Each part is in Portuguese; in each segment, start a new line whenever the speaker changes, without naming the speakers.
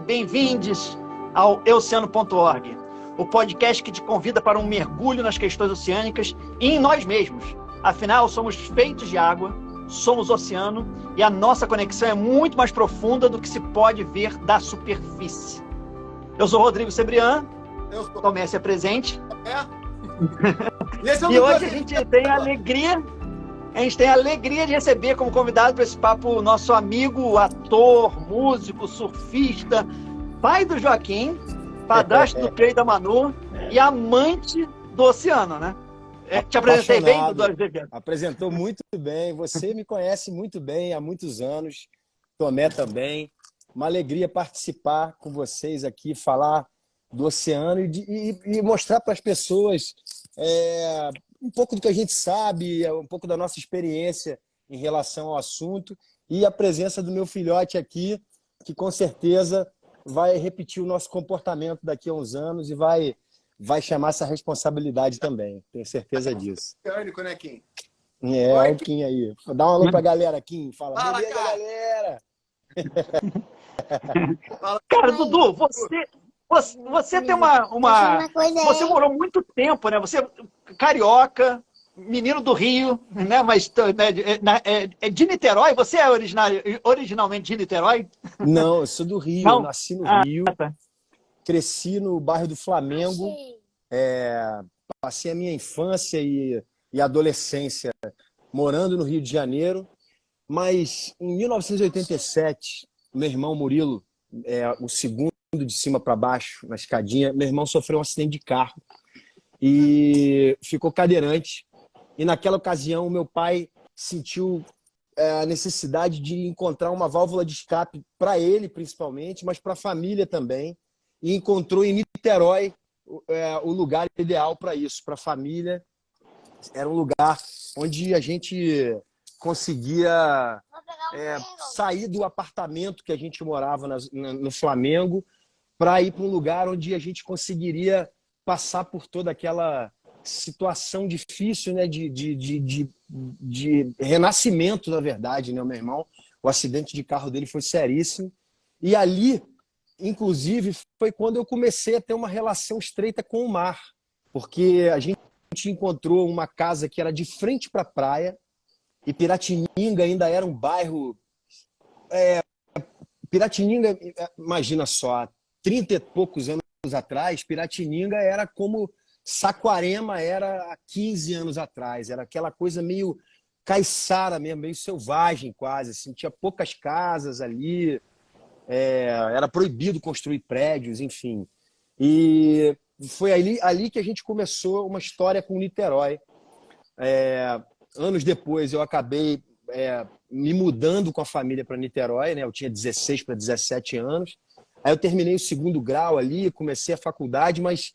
bem-vindos ao Euoceano.org, o podcast que te convida para um mergulho nas questões oceânicas e em nós mesmos. Afinal, somos feitos de água, somos oceano e a nossa conexão é muito mais profunda do que se pode ver da superfície. Eu sou Rodrigo Cebrian, Tomé se presente. E hoje a gente tem a alegria de receber como convidado para esse papo o nosso amigo, ator, músico, surfista, pai do Joaquim, padrasto do Trey da Manu e amante do oceano, né? Te apresentei bem, Dudu?
Apresentou muito bem. Você me conhece muito bem há muitos anos. Tomé também. Uma alegria participar com vocês aqui, falar do oceano e mostrar para as pessoas um pouco do que a gente sabe, um pouco da nossa experiência em relação ao assunto e a presença do meu filhote aqui, que com certeza vai repetir o nosso comportamento daqui a uns anos e vai chamar essa responsabilidade também. Tenho certeza disso.
Mecânico, né, Kim?
Olha o Kim aí. Dá um alô pra galera, Kim. Fala, beleza, galera!
Cara, Dudu, você tem você morou muito tempo, né? Você é carioca, menino do Rio, né? Mas é de Niterói? Você é originalmente de Niterói?
Não, eu sou do Rio.
Não?
Eu nasci no Rio,
tá.
Cresci no bairro do Flamengo, passei a minha infância e adolescência morando no Rio de Janeiro, mas em 1987, meu irmão Murilo, o segundo de cima para baixo, na escadinha, meu irmão sofreu um acidente de carro e ficou cadeirante. E naquela ocasião, meu pai sentiu a necessidade de encontrar uma válvula de escape para ele, principalmente, mas para a família também. E encontrou em Niterói o lugar ideal para isso, para a família. Era um lugar onde a gente conseguia sair do apartamento que a gente morava no Flamengo para ir para um lugar onde a gente conseguiria passar por toda aquela situação difícil, né, de renascimento, na verdade, né, meu irmão. O acidente de carro dele foi seríssimo. E ali, inclusive, foi quando eu comecei a ter uma relação estreita com o mar, porque a gente encontrou uma casa que era de frente para a praia, e Piratininga ainda era um bairro... Piratininga, imagina só, 30 e poucos anos atrás, Piratininga era como Saquarema era há 15 anos atrás. Era aquela coisa meio caiçara mesmo, meio selvagem quase. Assim. Tinha poucas casas ali, era proibido construir prédios, enfim. E foi ali que a gente começou uma história com Niterói. Anos depois eu acabei me mudando com a família para Niterói, né? Eu tinha 16 para 17 anos. Aí eu terminei o segundo grau ali, comecei a faculdade, mas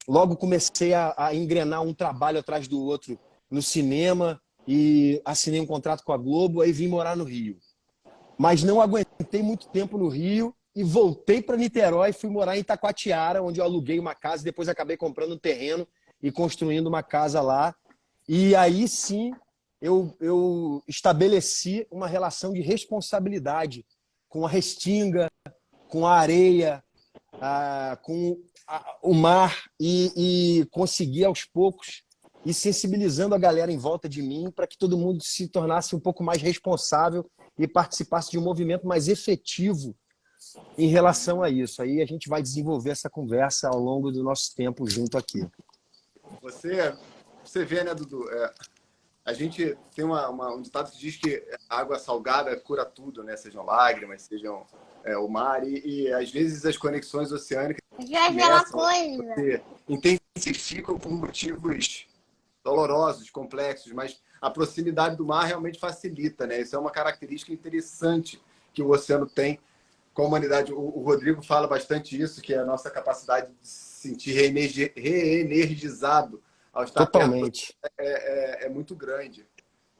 logo comecei a engrenar um trabalho atrás do outro no cinema e assinei um contrato com a Globo, aí vim morar no Rio. Mas não aguentei muito tempo no Rio e voltei para Niterói, fui morar em Itacoatiara, onde eu aluguei uma casa, depois acabei comprando um terreno e construindo uma casa lá. E aí sim eu estabeleci uma relação de responsabilidade com a restinga, com a areia, com o mar e consegui aos poucos ir sensibilizando a galera em volta de mim para que todo mundo se tornasse um pouco mais responsável e participasse de um movimento mais efetivo em relação a isso. Aí a gente vai desenvolver essa conversa ao longo do nosso tempo junto aqui.
Você vê, né, Dudu? A gente tem um ditado que diz que a água salgada cura tudo, né? Sejam lágrimas, sejam o mar. E às vezes as conexões oceânicas se intensificam por motivos dolorosos, complexos, mas a proximidade do mar realmente facilita, né? Isso é uma característica interessante que o oceano tem com a humanidade. O Rodrigo fala bastante isso, que é a nossa capacidade de se sentir reenergizado ao estar
totalmente
perto é muito grande.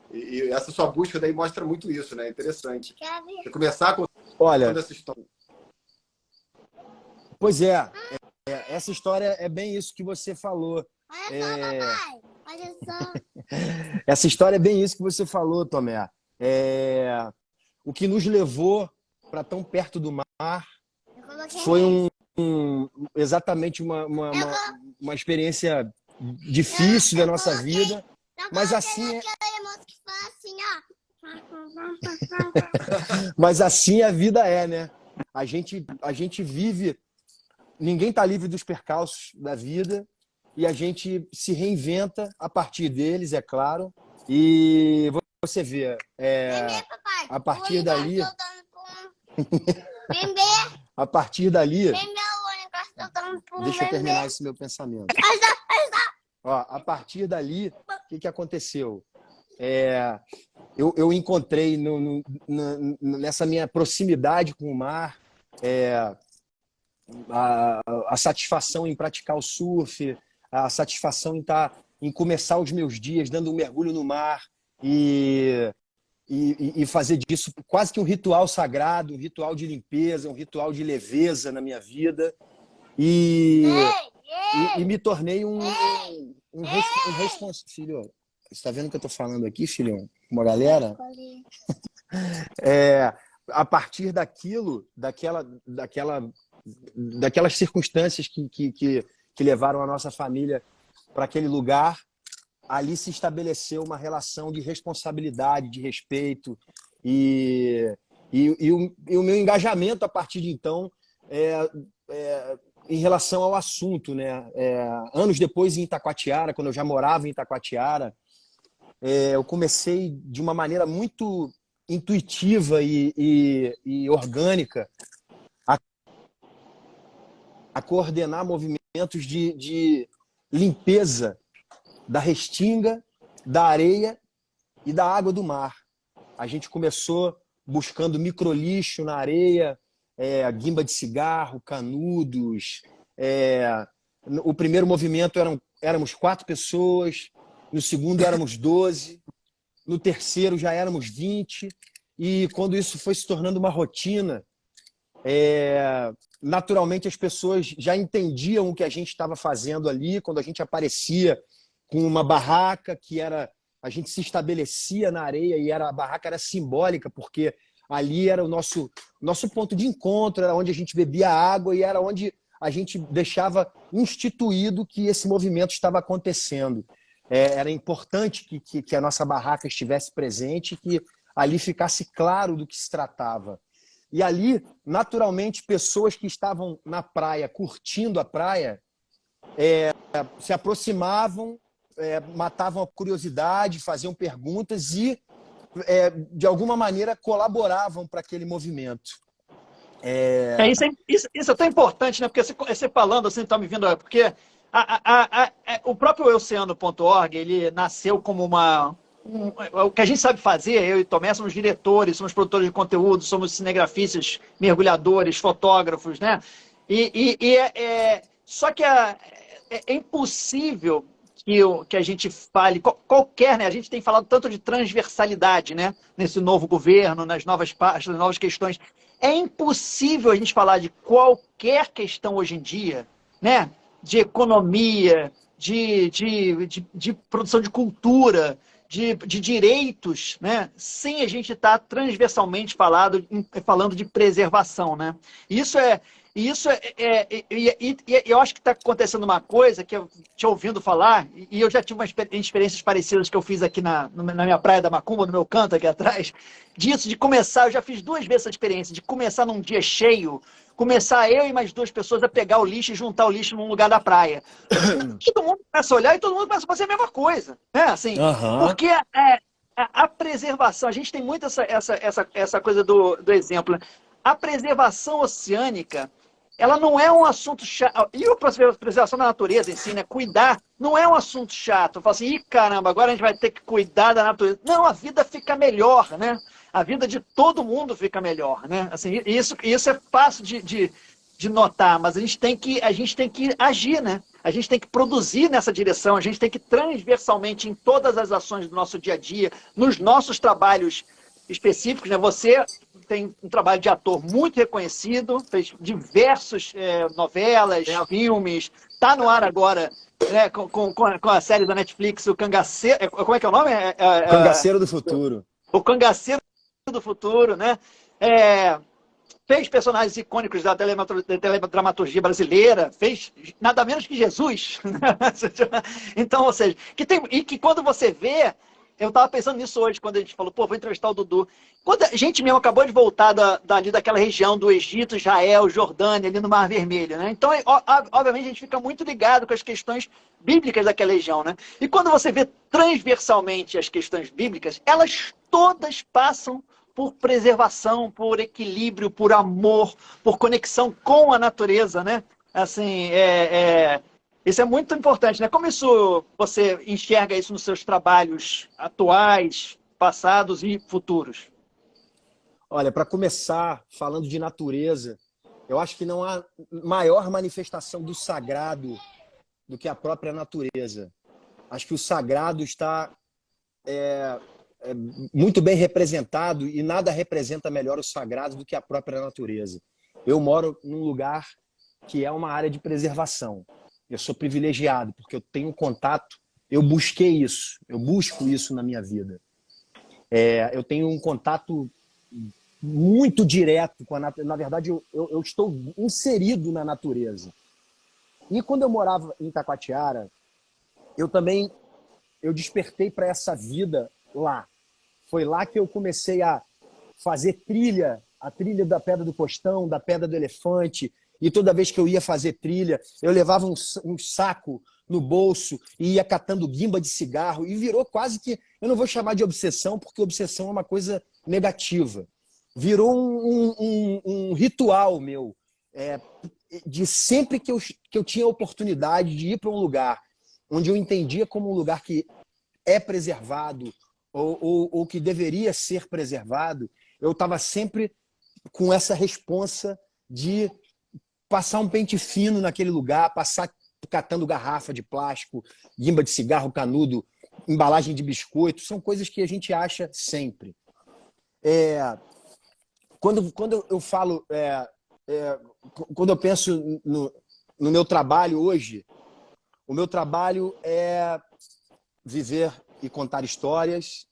E essa sua busca daí mostra muito isso, né? Interessante. Você começar com essa história.
Pois essa história é bem isso que você falou.
Olha só.
Essa história é bem isso que você falou, Tomé. O que nos levou para tão perto do mar foi exatamente uma experiência difícil da nossa vida, mas assim mas assim a vida é, né? A gente vive, ninguém está livre dos percalços da vida e a gente se reinventa a partir deles, é claro. E você vê, a partir dali, a partir dali, deixa eu terminar esse meu pensamento. Ó, a partir dali, o que aconteceu? Eu encontrei nessa minha proximidade com o mar a satisfação em praticar o surf, a satisfação em começar os meus dias dando um mergulho no mar e fazer disso quase que um ritual sagrado, um ritual de limpeza, um ritual de leveza na minha vida. E me tornei um responsável. Filho, você está vendo o que eu estou falando aqui, filhão? Uma galera? A partir daquelas circunstâncias que levaram a nossa família para aquele lugar, ali se estabeleceu uma relação de responsabilidade, de respeito e o meu engajamento a partir de então em relação ao assunto, né? Anos depois em Itacoatiara, quando eu já morava em Itacoatiara, eu comecei de uma maneira muito intuitiva e orgânica a coordenar movimentos de limpeza da restinga, da areia e da água do mar. A gente começou buscando microlixo na areia, guimba de cigarro, canudos. O primeiro movimento éramos 4 pessoas, no segundo éramos 12, no terceiro já éramos 20, e quando isso foi se tornando uma rotina, naturalmente as pessoas já entendiam o que a gente estava fazendo ali, quando a gente aparecia com uma barraca a gente se estabelecia na areia e a barraca era simbólica, porque ali era o nosso ponto de encontro, era onde a gente bebia água e era onde a gente deixava instituído que esse movimento estava acontecendo. Era importante que a nossa barraca estivesse presente e que ali ficasse claro do que se tratava. E ali, naturalmente, pessoas que estavam na praia, curtindo a praia, se aproximavam, matavam a curiosidade, faziam perguntas e, de alguma maneira, colaboravam para aquele movimento.
Isso é tão importante, né? Porque você falando assim, está me vindo... Porque o próprio Oceano.org, ele nasceu como o que a gente sabe fazer, eu e Tomé somos diretores, somos produtores de conteúdo, somos cinegrafistas, mergulhadores, fotógrafos, né? Só que é impossível que a gente fale, qualquer, né? A gente tem falado tanto de transversalidade, né? Nesse novo governo, nas novas pastas, nas novas questões. É impossível a gente falar de qualquer questão hoje em dia, né? De economia, de produção de cultura, de direitos, né? Sem a gente estar transversalmente falando de preservação, né? Eu acho que está acontecendo uma coisa que eu te ouvindo falar, e eu já tive umas experiências parecidas que eu fiz aqui na minha praia da Macumba, no meu canto aqui atrás, disso, de começar, eu já fiz 2 vezes essa experiência, de começar num dia cheio, começar eu e mais 2 pessoas a pegar o lixo e juntar o lixo num lugar da praia. Todo mundo começa a olhar e todo mundo começa a fazer a mesma coisa, né? Assim, porque a preservação, a gente tem muito essa coisa do exemplo, né? A preservação oceânica, ela não é um assunto chato. E a preservação da natureza em si, né? Cuidar, não é um assunto chato. Eu falo assim, caramba, agora a gente vai ter que cuidar da natureza. Não, a vida fica melhor, né? A vida de todo mundo fica melhor, né? Assim, isso é fácil de notar, mas a gente tem que agir, né? A gente tem que produzir nessa direção, a gente tem que transversalmente em todas as ações do nosso dia a dia, nos nossos trabalhos específicos, né? Você tem um trabalho de ator muito reconhecido, fez diversas novelas, filmes, está no ar agora, né, com a série da Netflix, o Cangaceiro... Como é que é o nome?
Cangaceiro do Futuro.
O Cangaceiro do Futuro, né? fez personagens icônicos da teledramaturgia brasileira, fez nada menos que Jesus. Então, ou seja, e que quando você vê, eu estava pensando nisso hoje, quando a gente falou, pô, vou entrevistar o Dudu. Quando a gente mesmo acabou de voltar dali daquela região do Egito, Israel, Jordânia, ali no Mar Vermelho, né? Então, obviamente, a gente fica muito ligado com as questões bíblicas daquela região, né? E quando você vê transversalmente as questões bíblicas, elas todas passam por preservação, por equilíbrio, por amor, por conexão com a natureza, né? Assim, isso é muito importante, né? Como isso você enxerga isso nos seus trabalhos atuais, passados e futuros?
Olha, para começar, falando de natureza, eu acho que não há maior manifestação do sagrado do que a própria natureza. Acho que o sagrado está muito bem representado e nada representa melhor o sagrado do que a própria natureza. Eu moro num lugar que é uma área de preservação. Eu sou privilegiado porque eu tenho contato, eu busquei isso, eu busco isso na minha vida. Eu tenho um contato muito direto com a natureza. Na verdade, eu estou inserido na natureza. E quando eu morava em Itacoatiara, eu despertei para essa vida lá. Foi lá que eu comecei a fazer a trilha da Pedra do Postão, da Pedra do Elefante. E toda vez que eu ia fazer trilha, eu levava um saco no bolso e ia catando guimba de cigarro. E virou quase que, eu não vou chamar de obsessão, porque obsessão é uma coisa negativa. Virou um ritual meu, de sempre que eu tinha a oportunidade de ir para um lugar onde eu entendia como um lugar que é preservado ou que deveria ser preservado, eu estava sempre com essa responsa de passar um pente fino naquele lugar, passar catando garrafa de plástico, guimba de cigarro, canudo, embalagem de biscoito, são coisas que a gente acha sempre. Quando eu falo, quando eu penso no meu trabalho hoje, o meu trabalho é viver e contar histórias,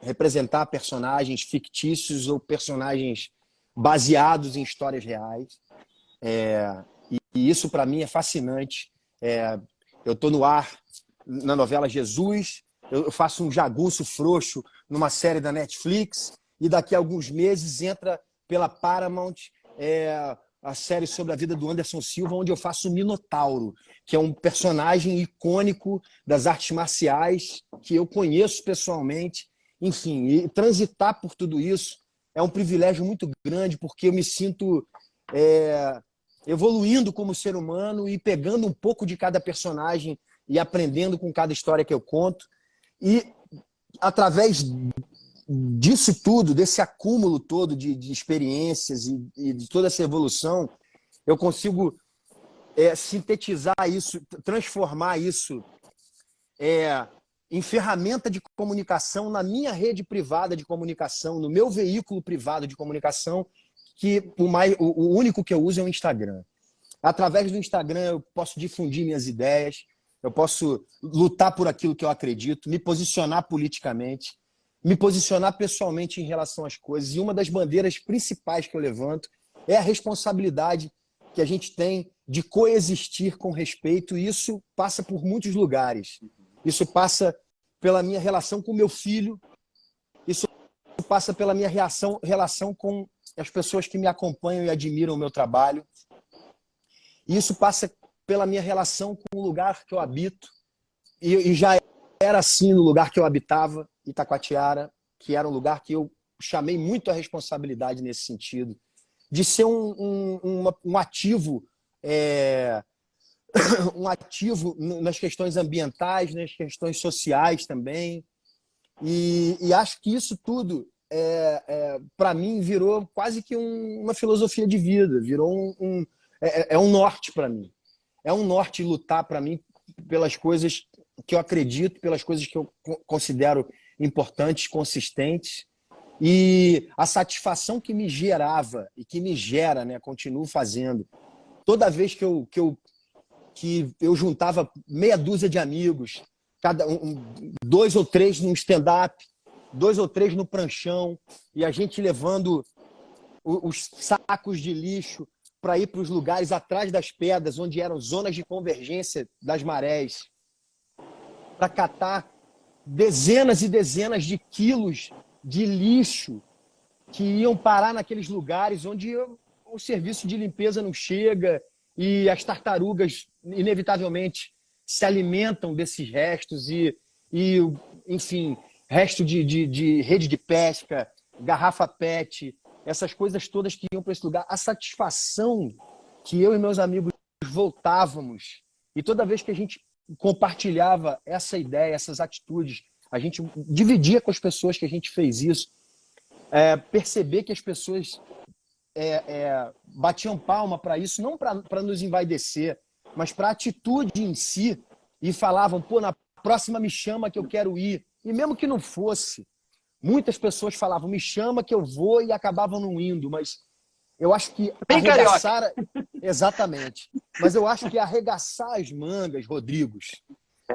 representar personagens fictícios ou personagens baseados em histórias reais. E isso, para mim, é fascinante. Eu estou no ar na novela Jesus, eu faço um jagunço frouxo numa série da Netflix, e daqui a alguns meses entra pela Paramount a série sobre a vida do Anderson Silva, onde eu faço o Minotauro, que é um personagem icônico das artes marciais que eu conheço pessoalmente. Enfim, e transitar por tudo isso é um privilégio muito grande, porque eu me sinto evoluindo como ser humano e pegando um pouco de cada personagem e aprendendo com cada história que eu conto. E através disso tudo, desse acúmulo todo de experiências e de toda essa evolução, eu consigo sintetizar isso, transformar isso em ferramenta de comunicação na minha rede privada de comunicação, no meu veículo privado de comunicação, que o único que eu uso é o Instagram. Através do Instagram eu posso difundir minhas ideias, eu posso lutar por aquilo que eu acredito, me posicionar politicamente, me posicionar pessoalmente em relação às coisas. E uma das bandeiras principais que eu levanto é a responsabilidade que a gente tem de coexistir com respeito, e isso passa por muitos lugares. Isso passa pela minha relação com meu filho, isso passa pela minha relação com as pessoas que me acompanham e admiram o meu trabalho. E isso passa pela minha relação com o lugar que eu habito, e já era assim no lugar que eu habitava, Itacoatiara, que era um lugar que eu chamei muito a responsabilidade nesse sentido, de ser um ativo, um ativo nas questões ambientais, nas questões sociais também. E acho que isso tudo, para mim, virou quase que uma filosofia de vida, virou um norte para mim. É um norte lutar para mim pelas coisas que eu acredito, pelas coisas que eu considero importantes, consistentes, e a satisfação que me gerava e que me gera, né, continuo fazendo. Toda vez que eu juntava meia dúzia de amigos, dois ou três no stand-up, dois ou três no pranchão, e a gente levando os sacos de lixo para ir para os lugares atrás das pedras, onde eram zonas de convergência das marés, para catar dezenas e dezenas de quilos de lixo que iam parar naqueles lugares onde o serviço de limpeza não chega e as tartarugas, inevitavelmente, se alimentam desses restos e enfim, resto de rede de pesca, garrafa PET, essas coisas todas que iam para esse lugar. A satisfação que eu e meus amigos voltávamos, e toda vez que a gente compartilhava essa ideia, essas atitudes, a gente dividia com as pessoas que a gente fez isso, perceber que as pessoas batiam palma para isso, não para nos envaidecer, mas para a atitude em si, e falavam, pô, na próxima me chama que eu quero ir. E mesmo que não fosse, muitas pessoas falavam, me chama que eu vou, e acabavam não indo, mas eu acho que arregaçar... Exatamente. Mas eu acho que arregaçar as mangas, Rodrigos,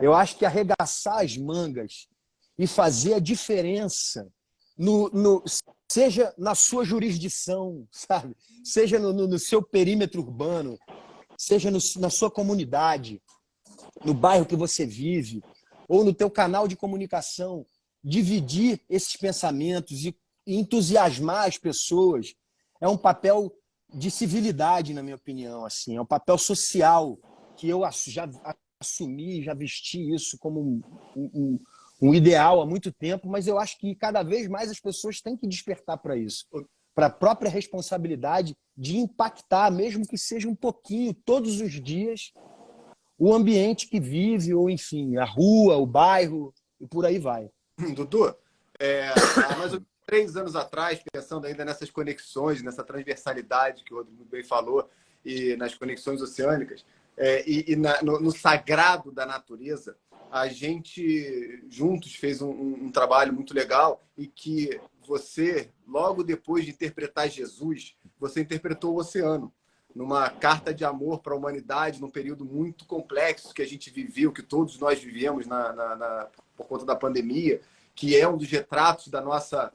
eu acho que arregaçar as mangas e fazer a diferença, seja na sua jurisdição, sabe? Seja no seu perímetro urbano, seja na sua comunidade, no bairro que você vive, ou no teu canal de comunicação, dividir esses pensamentos e entusiasmar as pessoas é um papel de civilidade, na minha opinião. Assim, é um papel social que eu já assumi, já vesti isso como um ideal há muito tempo, mas eu acho que cada vez mais as pessoas têm que despertar para isso, para a própria responsabilidade de impactar, mesmo que seja um pouquinho, todos os dias, o ambiente que vive, ou enfim, a rua, o bairro, e por aí vai.
Dudu, há mais ou menos 3 anos atrás, pensando ainda nessas conexões, nessa transversalidade que o Rodrigo bem falou, e nas conexões oceânicas, no sagrado da natureza, a gente juntos fez um trabalho muito legal, e que você, logo depois de interpretar Jesus, você interpretou o oceano numa carta de amor para a humanidade, num período muito complexo que a gente viveu, que todos nós vivemos por conta da pandemia, que é um dos retratos da nossa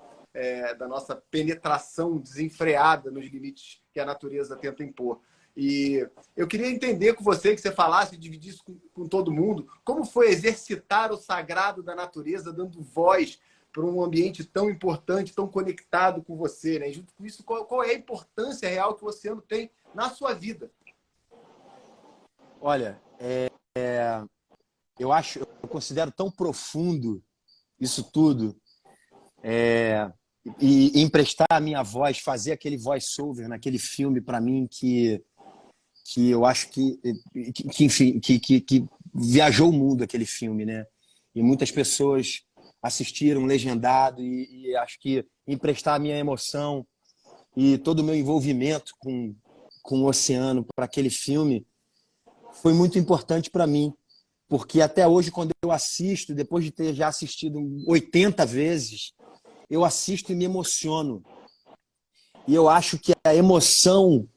penetração desenfreada nos limites que a natureza tenta impor. E eu queria entender com você, que você falasse e dividisse com todo mundo, como foi exercitar o sagrado da natureza, dando voz para um ambiente tão importante, tão conectado com você, né? E junto com isso, qual é a importância real que o oceano tem na sua vida?
Olha, eu considero tão profundo isso tudo, e emprestar a minha voz, fazer aquele voice-over naquele filme, para mim, que eu acho enfim, que viajou o mundo, aquele filme, né? E muitas pessoas assistiram legendado, e acho que emprestar a minha emoção e todo o meu envolvimento com o oceano para aquele filme foi muito importante para mim, porque até hoje, quando eu assisto, depois de ter já assistido 80 vezes, eu assisto e me emociono. E eu acho que a emoção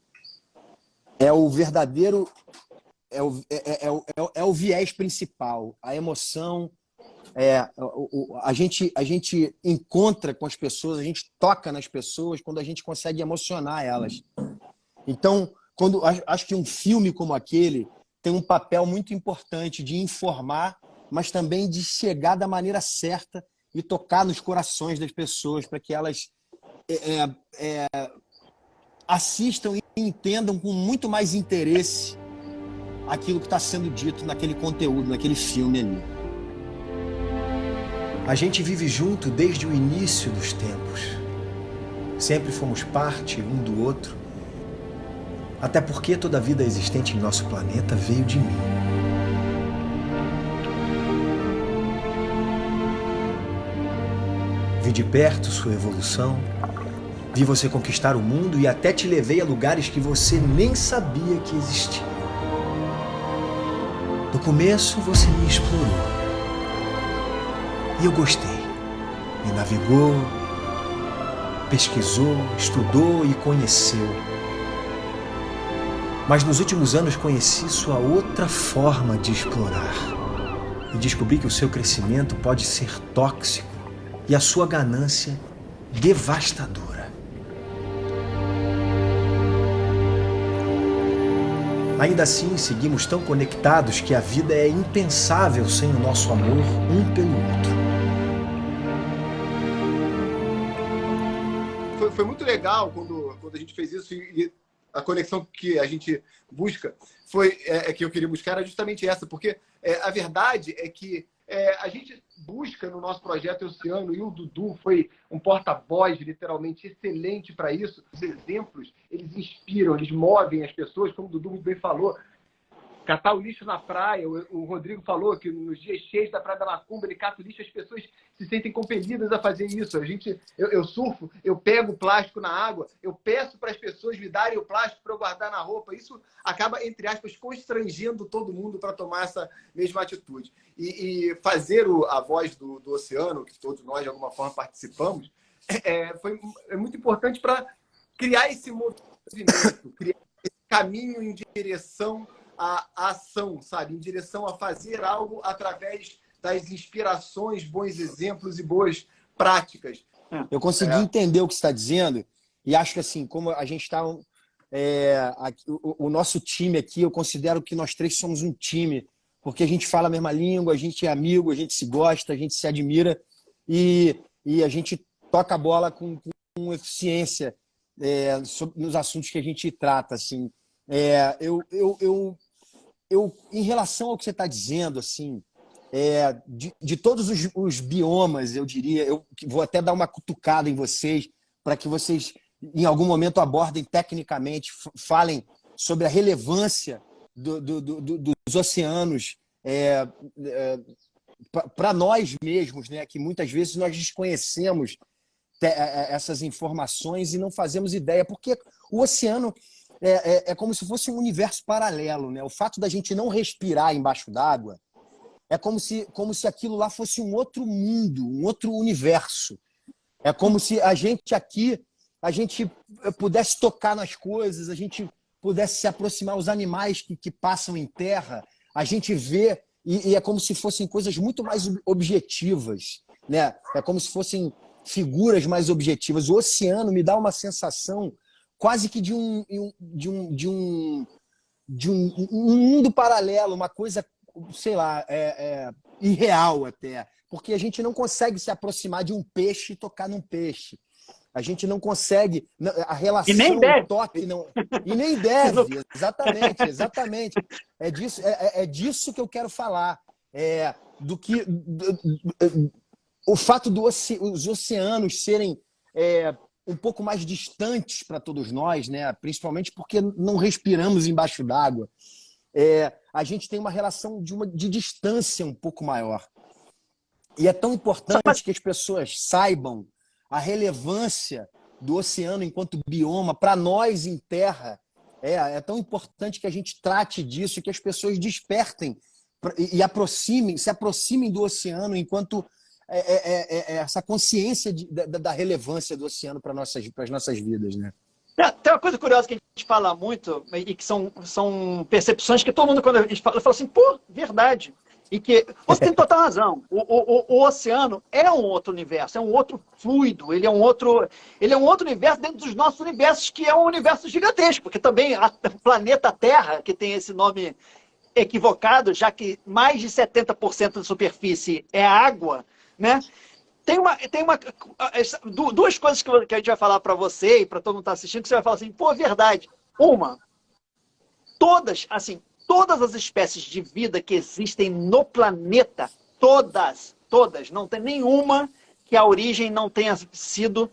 é o verdadeiro, é o viés principal. A emoção, a gente encontra com as pessoas, a gente toca nas pessoas quando a gente consegue emocionar elas. Então, acho que um filme como aquele tem um papel muito importante de informar, mas também de chegar da maneira certa e tocar nos corações das pessoas, para que elas assistam e entendam com muito mais interesse aquilo que está sendo dito naquele conteúdo, naquele filme ali.
A gente vive junto desde o início dos tempos. Sempre fomos parte um do outro. Até porque toda a vida existente em nosso planeta veio de mim. Vi de perto sua evolução, vi você conquistar o mundo e até te levei a lugares que você nem sabia que existiam. No começo você me explorou. E eu gostei. Me navegou, pesquisou, estudou e conheceu. Mas nos últimos anos conheci sua outra forma de explorar. E descobri que o seu crescimento pode ser tóxico e a sua ganância devastadora. Ainda assim, seguimos tão conectados que a vida é impensável sem o nosso amor um pelo outro.
Foi muito legal quando a gente fez isso e a conexão que a gente busca que eu queria buscar era justamente essa, porque a verdade é que a gente busca no nosso projeto Oceano, e o Dudu foi um porta-voz literalmente excelente para isso. Os exemplos, eles inspiram, eles movem as pessoas, como o Dudu muito bem falou. Catar o lixo na praia, o Rodrigo falou que nos dias cheios da Praia da Macumba, ele cata o lixo, as pessoas se sentem compelidas a fazer isso. Eu surfo, eu pego o plástico na água, eu peço para as pessoas me darem o plástico para eu guardar na roupa. Isso acaba, entre aspas, constrangendo todo mundo para tomar essa mesma atitude. E fazer a voz do oceano, que todos nós de alguma forma participamos, é muito importante para criar esse movimento, criar esse caminho em direção a ação, sabe? Em direção a fazer algo através das inspirações, bons exemplos e boas práticas.
Eu consegui entender o que você está dizendo e acho que, assim, como a gente está... o nosso time aqui, eu considero que nós três somos um time, porque a gente fala a mesma língua, a gente é amigo, a gente se gosta, a gente se admira e a gente toca a bola com eficiência nos assuntos que a gente trata, assim. Em relação ao que você está dizendo, assim, de todos os biomas, eu diria, eu vou até dar uma cutucada em vocês para que vocês, em algum momento, abordem tecnicamente, falem sobre a relevância dos oceanos para nós mesmos, né? Que muitas vezes nós desconhecemos essas informações e não fazemos ideia, porque o oceano é como se fosse um universo paralelo, né? O fato da gente não respirar embaixo d'água é como se aquilo lá fosse um outro mundo, um outro universo. É como se a gente aqui, a gente pudesse tocar nas coisas, a gente pudesse se aproximar os animais que passam em terra, a gente vê, e é como se fossem coisas muito mais objetivas, né? É como se fossem figuras mais objetivas. O oceano me dá uma sensação quase que de um mundo paralelo, uma coisa, sei lá, irreal até. Porque a gente não consegue se aproximar de um peixe e tocar num peixe. A gente não consegue... A relação,
E nem deve.
o toque... Não, e nem deve, exatamente. É disso que eu quero falar. O fato dos oceanos serem... um pouco mais distantes para todos nós, né? Principalmente porque não respiramos embaixo d'água. A gente tem uma relação de distância um pouco maior. E é tão importante que as pessoas saibam a relevância do oceano enquanto bioma para nós em terra. É tão importante que a gente trate disso, que as pessoas despertem e se aproximem do oceano enquanto essa consciência da relevância do oceano para as nossas vidas, né?
Tem uma coisa curiosa que a gente fala muito e que são percepções que todo mundo, quando a gente fala assim, pô, verdade. E que você tem total razão. O oceano é um outro universo, é um outro fluido, ele é um outro universo dentro dos nossos universos, que é um universo gigantesco, porque também o planeta Terra, que tem esse nome equivocado, já que mais de 70% da superfície é água, né? Tem duas coisas que a gente vai falar para você e para todo mundo que está assistindo, que você vai falar assim, pô, verdade. Todas as espécies de vida que existem no planeta, todas, não tem nenhuma que a origem não tenha sido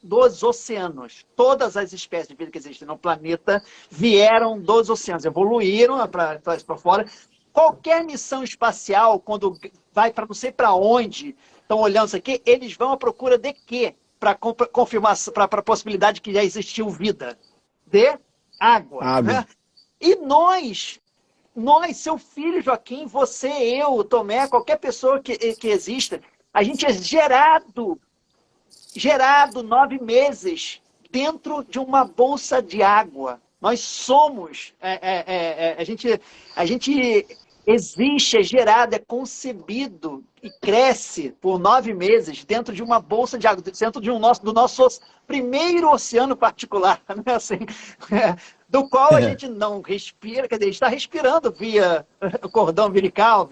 dos oceanos. Todas as espécies de vida que existem no planeta vieram dos oceanos, evoluíram para fora. Qualquer missão espacial, quando vai para não sei para onde, estão olhando isso aqui, eles vão à procura de quê? Para confirmar, para a possibilidade que já existiu vida. De água. Né? E nós, seu filho Joaquim, você, eu, Tomé, qualquer pessoa que exista, a gente é gerado 9 meses dentro de uma bolsa de água. Nós somos, a gente existe, é gerado, é concebido e cresce por 9 meses dentro de uma bolsa de água, dentro do nosso primeiro oceano particular, né? Assim, do qual a gente não respira, quer dizer, está respirando via o cordão umbilical,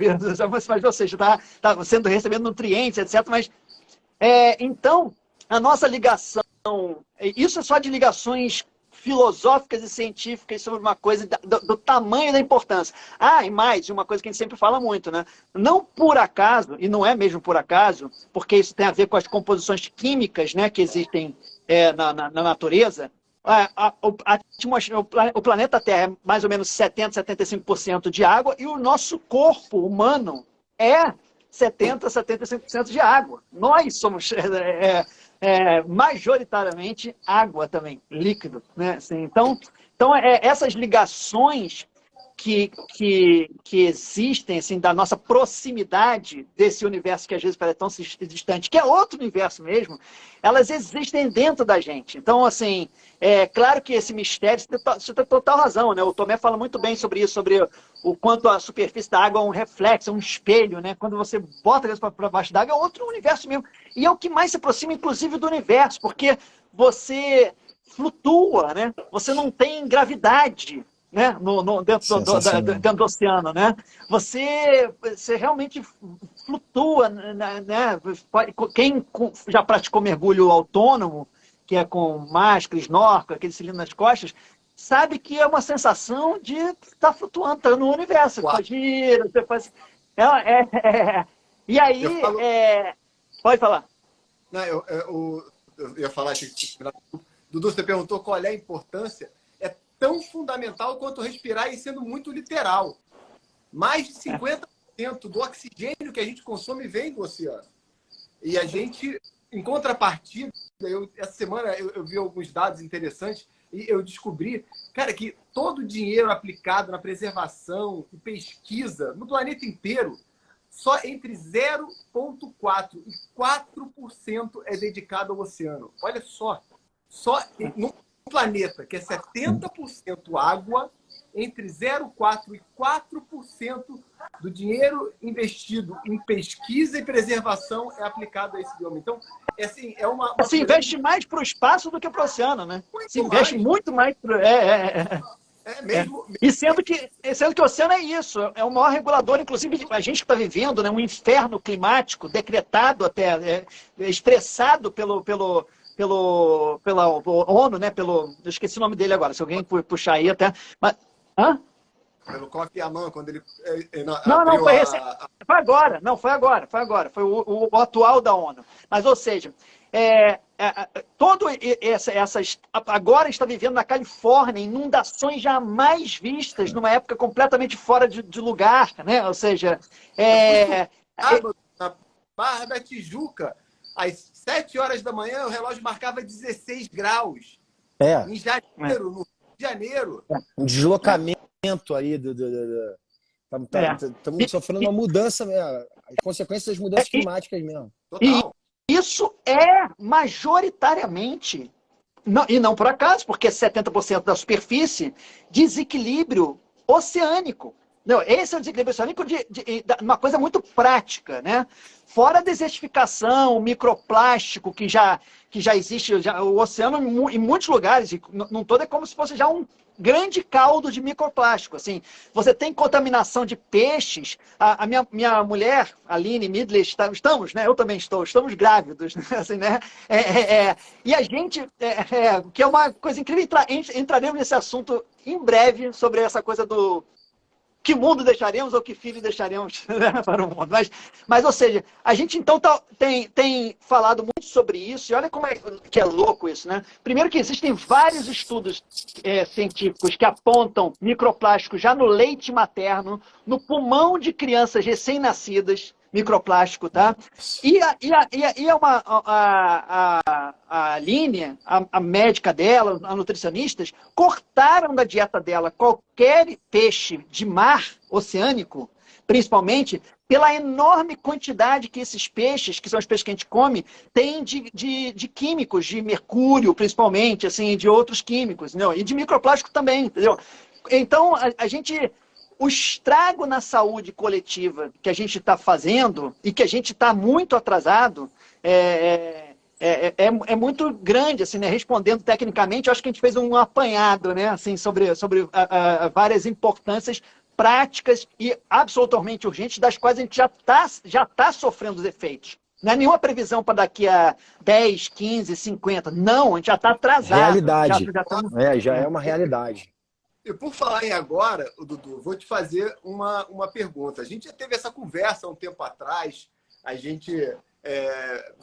mas, ou seja, está sendo recebendo nutrientes, etc. Mas, então, a nossa ligação, isso é só de ligações filosóficas e científicas sobre uma coisa do tamanho da importância. E mais, uma coisa que a gente sempre fala muito, né? Não por acaso, e não é mesmo por acaso, porque isso tem a ver com as composições químicas, né, que existem na natureza. O planeta Terra é mais ou menos 70-75% de água e o nosso corpo humano é 70-75% de água. Nós somos majoritariamente água também, líquido, né? Assim, então essas ligações que existem, assim, da nossa proximidade desse universo que às vezes parece tão distante, que é outro universo mesmo, elas existem dentro da gente. Então, assim, claro que esse mistério, você tem total razão, né? O Tomé fala muito bem sobre isso, sobre o quanto a superfície da água é um reflexo, é um espelho, né? Quando você bota isso para baixo d'água, é outro universo mesmo. E é o que mais se aproxima, inclusive, do universo, porque você flutua, né? Você não tem gravidade, né? Dentro do oceano, né? Você realmente flutua, né? Quem já praticou mergulho autônomo, que é com máscara, snorkel, aquele cilindro nas costas, sabe que é uma sensação de estar flutuando, tá no universo. Você gira, você faz... E aí... Pode falar.
Não, eu ia falar que... Dudu, você perguntou qual é a importância. É tão fundamental quanto respirar e sendo muito literal. Mais de 50% do oxigênio que a gente consome vem do oceano. E a gente, em contrapartida, essa semana eu vi alguns dados interessantes e eu descobri, cara, que todo o dinheiro aplicado na preservação e pesquisa no planeta inteiro, só entre 0,4% e 4% é dedicado ao oceano. Olha só no planeta, que é 70% água, entre 0,4% e 4% do dinheiro investido em pesquisa e preservação é aplicado a esse bioma. Então, assim, é uma
se investe mais para o espaço do que para o oceano, né? Se investe muito mais para...
mesmo.
E sendo que o oceano é isso, é o maior regulador, inclusive a gente que está vivendo, né, um inferno climático decretado até, expressado pela ONU, né? Eu esqueci o nome dele agora, se alguém puxar aí até. Mas,
pelo Kofi Annan, quando ele
não, foi agora. Não, foi agora. Foi o atual da ONU. Mas, ou seja, agora está vivendo na Califórnia inundações jamais vistas numa época completamente fora de lugar, né? Ou seja,
na Barra da Tijuca, às 7 horas da manhã, o relógio marcava 16 graus. Em janeiro, no Rio de Janeiro.
Um deslocamento aí estamos sofrendo uma mudança, as consequências das mudanças climáticas mesmo.
Total.
E isso é majoritariamente, e não por acaso, porque é 70% da superfície, desequilíbrio oceânico. Não, esse é o desequilíbrio oceânico de uma coisa muito prática, né? Fora a desertificação, o microplástico que já existe, o oceano em muitos lugares, não todo, é como se fosse já um grande caldo de microplástico. Assim, você tem contaminação de peixes. A minha mulher, Aline Midley, estamos, né? Eu também estamos grávidos, né? Assim, né? E a gente, que é uma coisa incrível, entraremos nesse assunto em breve sobre essa coisa do que mundo deixaremos ou que filho deixaremos, né, para o mundo. Mas, ou seja, a gente então tem falado muito sobre isso, e olha como que é louco isso, né? Primeiro que existem vários estudos científicos que apontam microplásticos já no leite materno, no pulmão de crianças recém-nascidas, microplástico, tá? E a Aline, a médica dela, a nutricionistas, cortaram da dieta dela qualquer peixe de mar oceânico, principalmente pela enorme quantidade que esses peixes, que são os peixes que a gente come, têm de químicos, de mercúrio, principalmente, assim, de outros químicos, entendeu? E de microplástico também, entendeu? Então, o estrago na saúde coletiva que a gente está fazendo e que a gente está muito atrasado é muito grande, assim, né? Respondendo tecnicamente, eu acho que a gente fez um apanhado, né? Assim, sobre várias importâncias práticas e absolutamente urgentes, das quais a gente já tá sofrendo os efeitos. Não é nenhuma previsão para daqui a 10, 15, 50. Não, a gente já está atrasado.
Realidade. Já é
É.
uma realidade.
E por falar em agora, Dudu, vou te fazer uma pergunta. A gente já teve essa conversa há um tempo atrás. A gente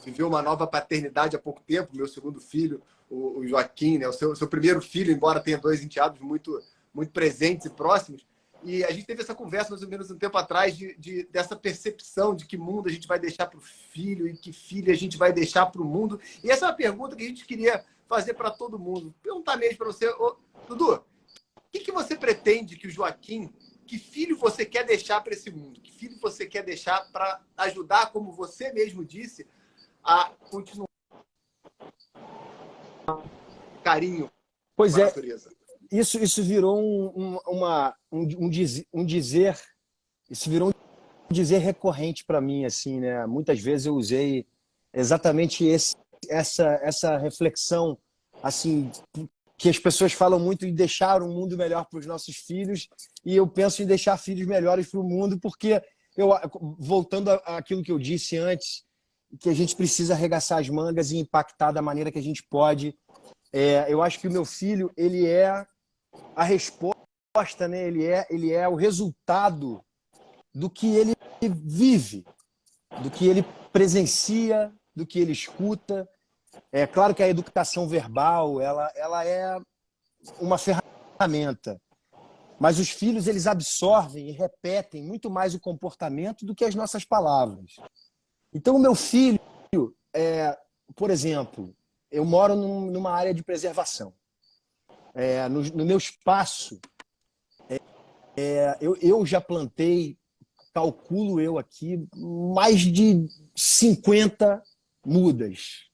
viveu uma nova paternidade há pouco tempo. Meu segundo filho, o Joaquim, né? O seu primeiro filho, embora tenha 2 enteados muito, muito presentes e próximos. E a gente teve essa conversa mais ou menos um tempo atrás dessa percepção de que mundo a gente vai deixar para o filho e que filho a gente vai deixar para o mundo. E essa é uma pergunta que a gente queria fazer para todo mundo. Perguntar mesmo para você, Dudu, o que você pretende que o Joaquim, que filho você quer deixar para esse mundo? Que filho você quer deixar para ajudar, como você mesmo disse, a continuar carinho
Pois
com a
é.
natureza?
Isso virou um dizer, isso virou um dizer recorrente para mim, assim, né? Muitas vezes eu usei exatamente essa reflexão, assim, que as pessoas falam muito em deixar um mundo melhor para os nossos filhos, e eu penso em deixar filhos melhores para o mundo, porque voltando àquilo que eu disse antes, que a gente precisa arregaçar as mangas e impactar da maneira que a gente pode. Eu acho que o meu filho, ele é a resposta, né? Ele é o resultado do que ele vive, do que ele presencia, do que ele escuta. É claro que a educação verbal, ela é uma ferramenta, mas os filhos, eles absorvem e repetem muito mais o comportamento do que as nossas palavras. Então, o meu filho, por exemplo, eu moro numa área de preservação. No meu espaço, eu já plantei, calculo eu aqui, mais de 50 mudas.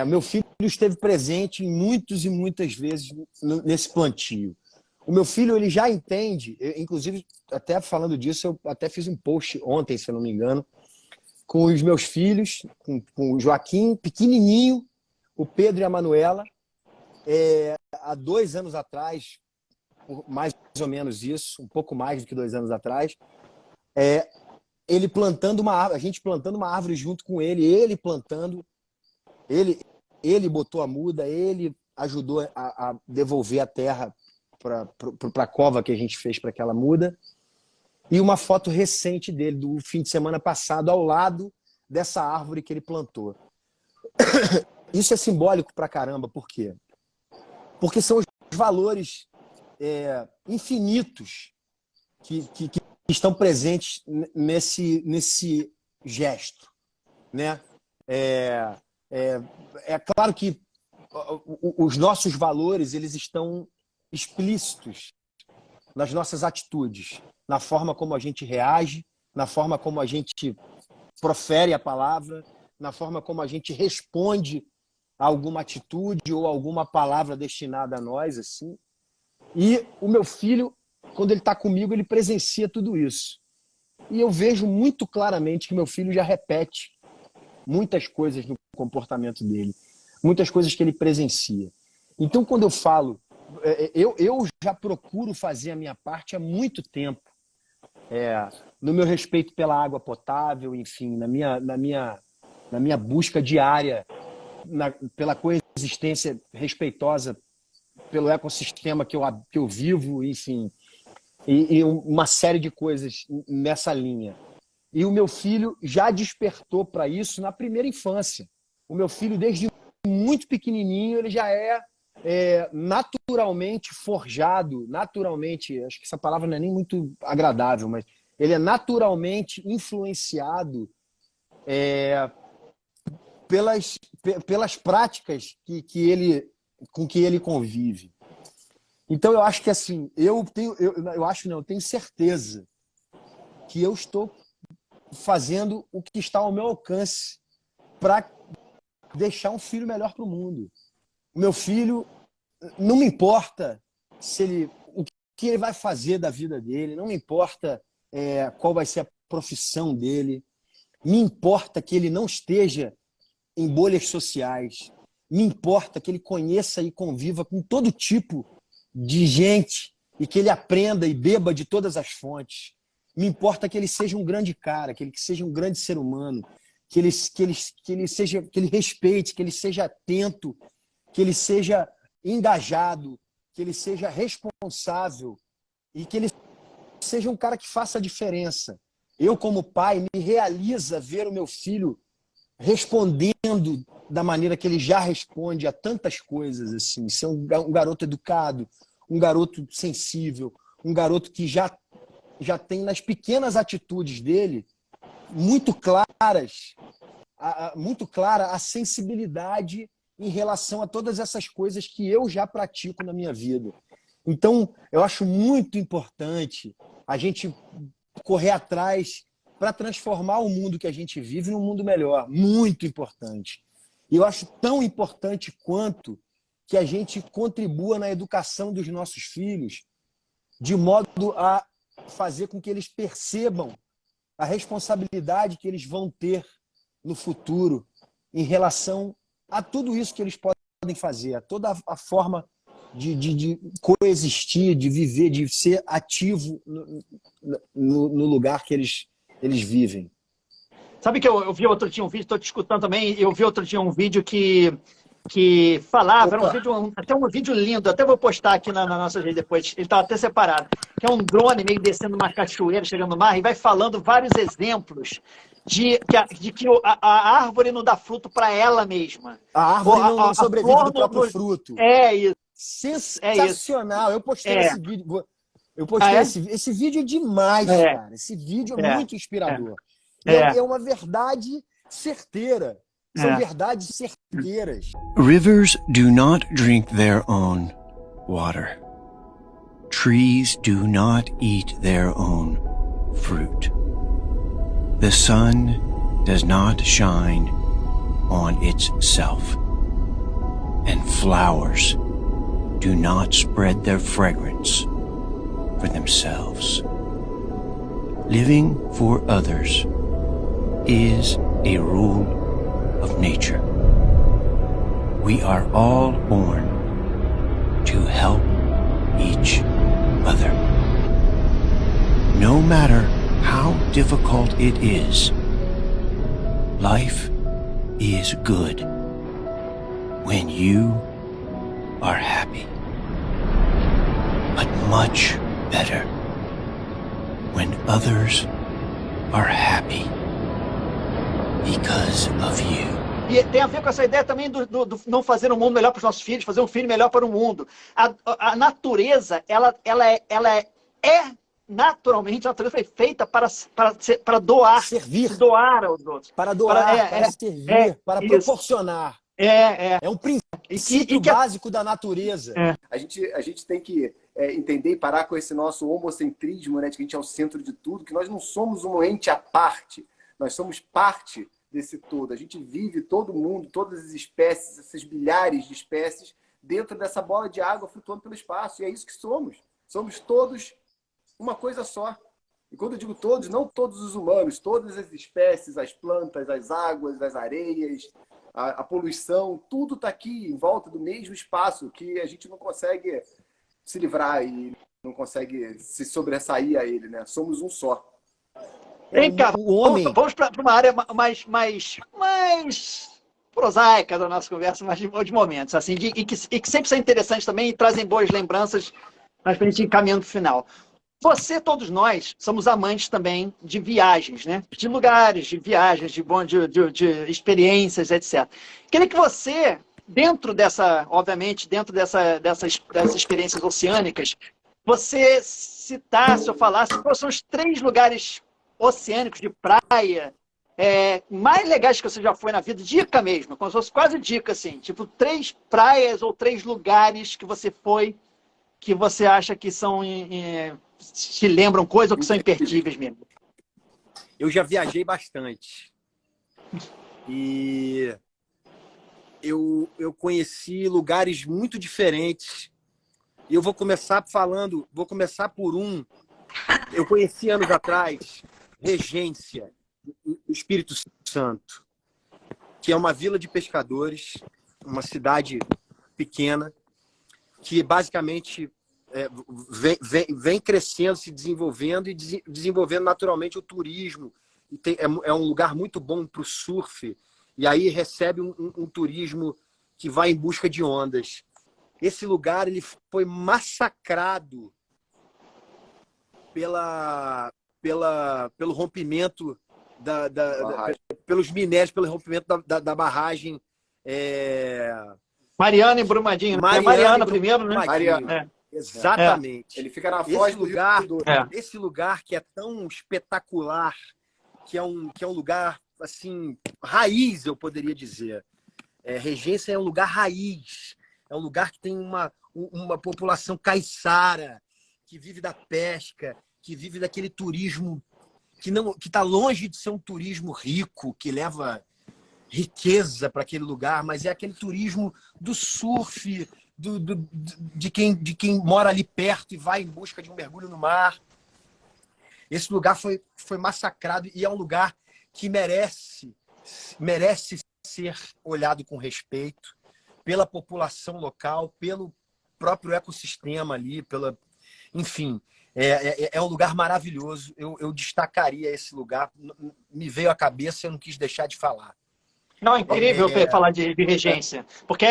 Meu filho esteve presente em muitas e muitas vezes nesse plantio. O meu filho, ele já entende, inclusive, até falando disso, eu até fiz um post ontem, se eu não me engano, com os meus filhos, com o Joaquim, pequenininho, o Pedro e a Manuela. Há 2 anos atrás, mais ou menos isso, um pouco mais do que 2 anos atrás, ele plantando uma árvore, a gente plantando uma árvore junto com ele plantando, ele botou a muda, ele ajudou a devolver a terra para a cova que a gente fez para aquela muda, e uma foto recente dele, do fim de semana passado, ao lado dessa árvore que ele plantou. Isso é simbólico pra caramba, por quê? Porque são os valores infinitos que estão presentes nesse gesto, né? É claro que os nossos valores, eles estão explícitos nas nossas atitudes, na forma como a gente reage, na forma como a gente profere a palavra, na forma como a gente responde a alguma atitude ou alguma palavra destinada a nós, assim. E o meu filho, quando ele está comigo, ele presencia tudo isso. E eu vejo muito claramente que meu filho já repete muitas coisas no comportamento dele, muitas coisas que ele presencia. Então, quando eu falo, eu já procuro fazer a minha parte há muito tempo, no meu respeito pela água potável, enfim, na minha busca diária pela coexistência respeitosa pelo ecossistema que eu vivo, enfim, e uma série de coisas nessa linha. E o meu filho já despertou para isso na primeira infância. O meu filho, desde muito pequenininho, ele já é naturalmente forjado, naturalmente, acho que essa palavra não é nem muito agradável, mas ele é naturalmente influenciado pelas práticas com que ele convive. Então, eu acho que assim, eu tenho certeza que eu estou fazendo o que está ao meu alcance para deixar um filho melhor para o mundo. O meu filho, não me importa o que ele vai fazer da vida dele, não me importa qual vai ser a profissão dele, me importa que ele não esteja em bolhas sociais. Me importa que ele conheça e conviva com todo tipo de gente e que ele aprenda e beba de todas as fontes. Me importa que ele seja um grande cara, que ele seja um grande ser humano, que ele respeite, que ele seja atento, que ele seja engajado, que ele seja responsável e que ele seja um cara que faça a diferença. Eu, como pai, me realiza ver o meu filho respondendo da maneira que ele já responde a tantas coisas, assim, ser um garoto educado, um garoto sensível, um garoto que já tem nas pequenas atitudes dele muito clara a sensibilidade em relação a todas essas coisas que eu já pratico na minha vida. Então, eu acho muito importante a gente correr atrás para transformar o mundo que a gente vive num mundo melhor. Muito importante. E eu acho tão importante quanto que a gente contribua na educação dos nossos filhos de modo a fazer com que eles percebam a responsabilidade que eles vão ter no futuro em relação a tudo isso que eles podem fazer, a toda a forma de coexistir, de viver, de ser ativo no lugar que eles vivem.
Sabe que eu vi outro dia um vídeo, estou te escutando também, eu vi outro dia um vídeo que falava, era até um vídeo lindo, até vou postar aqui na nossa rede depois, ele estava até separado, que é um drone meio descendo uma cachoeira, chegando no mar, e vai falando vários exemplos de que a árvore não dá fruto para ela mesma.
A árvore não sobrevive do próprio fruto.
É isso.
Sensacional. Eu postei esse vídeo. Esse vídeo é demais, cara. Esse vídeo é muito inspirador. É uma verdade certeira. São verdades certeiras.
Rivers do not drink their own water. Trees do not eat their own fruit. The sun does not shine on itself, and flowers do not spread their fragrance for themselves. Living for others is a rule of nature. We are all born to help each other. No matter how difficult it is, life is good when you are happy, but much better when others are happy because of you.
E tem a ver com essa ideia também do não fazer um mundo melhor para os nossos filhos, fazer um filho melhor para o mundo. A natureza, ela é naturalmente, a natureza foi feita para doar,
servir,
doar aos outros.
Para doar, para servir, para proporcionar. É um princípio básico da natureza.
A gente tem que entender e parar com esse nosso homocentrismo, né, de que a gente é o centro de tudo, que nós não somos um ente à parte, nós somos parte desse todo. A gente vive, todo mundo, todas as espécies, essas bilhares de espécies, dentro dessa bola de água flutuando pelo espaço. E é isso que somos. Somos todos uma coisa só. E quando eu digo todos, não todos os humanos, todas as espécies, as plantas, as águas, as areias, a poluição, tudo está aqui em volta do mesmo espaço que a gente não consegue se livrar e não consegue se sobressair a ele, né? Somos um só.
Vem cá, vamos para uma área mais prosaica da nossa conversa, mais de momentos, assim, e que sempre são interessantes também e trazem boas lembranças, mas para a gente ir caminhando para o final. Você, todos nós, somos amantes também de viagens, né? De lugares, de viagens, de experiências, etc. Queria que você, dentro dessa, obviamente, dentro dessas experiências oceânicas, você citasse ou falasse quais são os 3 lugares oceânicos de praia mais legais que você já foi na vida, dica mesmo, como se fosse quase dica, assim, tipo 3 praias ou 3 lugares que você foi, que você acha que são, te lembram coisas ou que são imperdíveis mesmo.
Eu já viajei bastante. E eu conheci lugares muito diferentes. E eu vou começar por um. Eu conheci anos atrás Regência, o Espírito Santo. que é uma vila de pescadores, uma cidade pequena, que basicamente vem crescendo, se desenvolvendo e desenvolvendo naturalmente o turismo. E é um lugar muito bom para o surf, e aí recebe um turismo que vai em busca de ondas. Esse lugar ele foi massacrado pelo rompimento pelos minérios, pelo rompimento da barragem.
Mariana e Brumadinho. Mariana primeiro, né?
Mariana.
Exatamente.
Ele fica na foz do Rio.
Esse lugar que é tão espetacular, que é um lugar assim, raiz, eu poderia dizer. Regência é um lugar raiz. É um lugar que tem uma população caiçara, que vive da pesca, que vive daquele turismo que está longe de ser um turismo rico, que leva riqueza para aquele lugar, mas é aquele turismo do surf, de quem mora ali perto e vai em busca de um mergulho no mar. Esse lugar foi massacrado e é um lugar que merece ser olhado com respeito pela população local, pelo próprio ecossistema ali, enfim. É um lugar maravilhoso. Eu destacaria esse lugar. Me veio à cabeça e eu não quis deixar de falar.
Não, é incrível falar de regência. Porque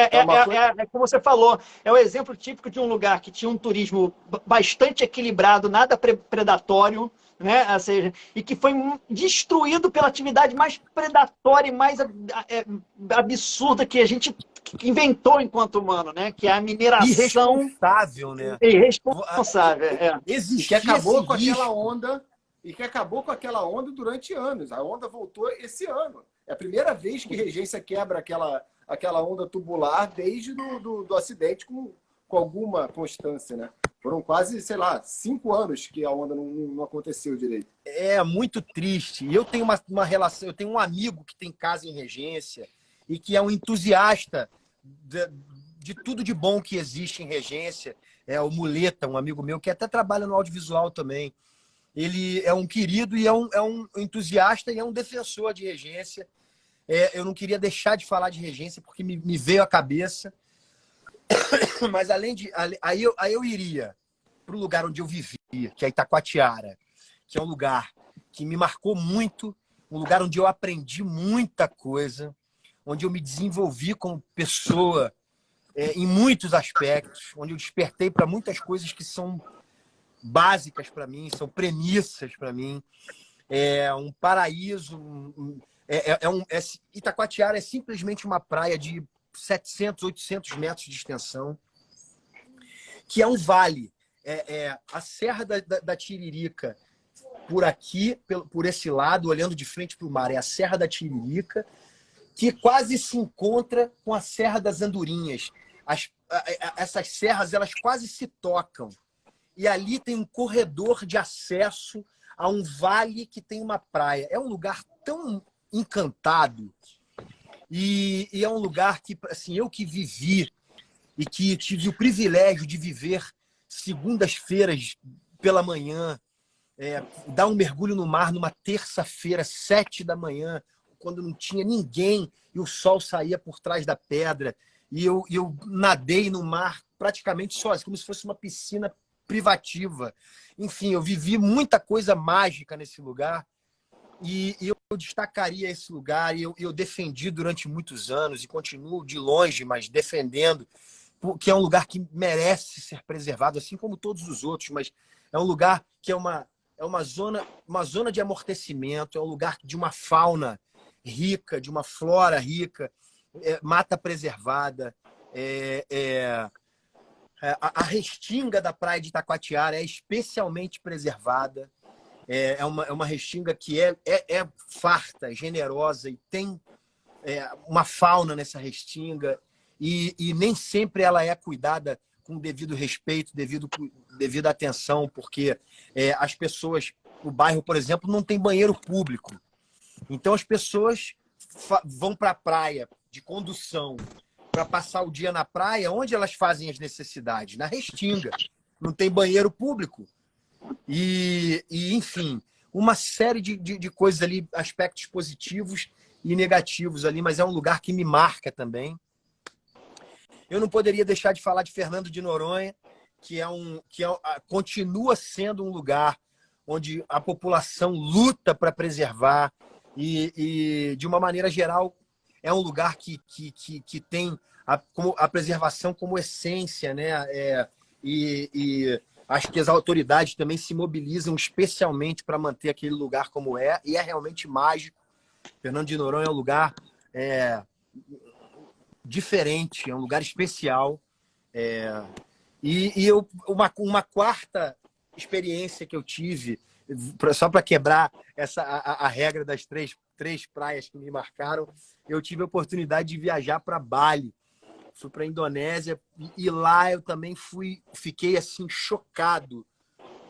como você falou, é o exemplo típico de um lugar que tinha um turismo bastante equilibrado, nada predatório, né? Ou seja, e que foi destruído pela atividade mais predatória e mais absurda que a gente inventou enquanto humano, né? Que é a mineração.
Irresponsável, né?
Irresponsável,
E que acabou com aquela onda. E que acabou com aquela onda durante anos. A onda voltou esse ano. É a primeira vez que Regência quebra aquela onda tubular desde do acidente com alguma constância, né? Foram quase, 5 anos que a onda não aconteceu direito.
É muito triste. E eu tenho uma relação, eu tenho um amigo que tem casa em Regência e que é um entusiasta de tudo de bom que existe em Regência. É o Muleta, um amigo meu que até trabalha no audiovisual também. Ele é um querido e é um entusiasta e é um defensor de Regência. Eu não queria deixar de falar de Regência porque me veio à cabeça. Mas aí eu iria para o lugar onde eu vivi, que é Itacoatiara, que é um lugar que me marcou muito, um lugar onde eu aprendi muita coisa, onde eu me desenvolvi como pessoa em muitos aspectos, onde eu despertei para muitas coisas que são básicas para mim, são premissas para mim. É um paraíso. Itacoatiara é simplesmente uma praia de 700, 800 metros de extensão, que é um vale. A Serra da Tiririca, por aqui, por esse lado, olhando de frente para o mar, é a Serra da Tiririca, que quase se encontra com a Serra das Andorinhas. Essas serras, elas quase se tocam. E ali tem um corredor de acesso a um vale que tem uma praia. É um lugar tão encantado. E é um lugar que, assim, eu que vivi e que tive o privilégio de viver segundas-feiras pela manhã, dar um mergulho no mar numa terça-feira, 7 da manhã, quando não tinha ninguém e o sol saía por trás da pedra. E eu nadei no mar praticamente sozinho, como se fosse uma piscina privativa. Enfim, eu vivi muita coisa mágica nesse lugar e eu destacaria esse lugar e eu defendi durante muitos anos e continuo de longe, mas defendendo, porque é um lugar que merece ser preservado, assim como todos os outros, mas é um lugar que é uma zona de amortecimento, é um lugar de uma fauna rica, de uma flora rica, mata preservada, a restinga da praia de Itacoatiara é especialmente preservada. É uma restinga que é farta, generosa e tem uma fauna nessa restinga e nem sempre ela é cuidada com devido respeito, devido atenção, porque as pessoas, o bairro, por exemplo, não tem banheiro público. Então as pessoas vão para a praia de condução para passar o dia na praia, onde elas fazem as necessidades? Na restinga. Não tem banheiro público. E enfim, uma série de coisas ali, aspectos positivos
e negativos ali, mas é um lugar que me marca também. Eu não poderia deixar de falar de Fernando de Noronha, continua sendo um lugar onde a população luta para preservar e, de uma maneira geral, é um lugar que tem a preservação como essência, né? E acho que as autoridades também se mobilizam especialmente para manter aquele lugar como e é realmente mágico. Fernando de Noronha é um lugar diferente, é um lugar especial. Uma quarta experiência que eu tive, só para quebrar a regra das três praias que me marcaram, eu tive a oportunidade de viajar para Bali. Fui para a Indonésia e lá eu também fiquei assim chocado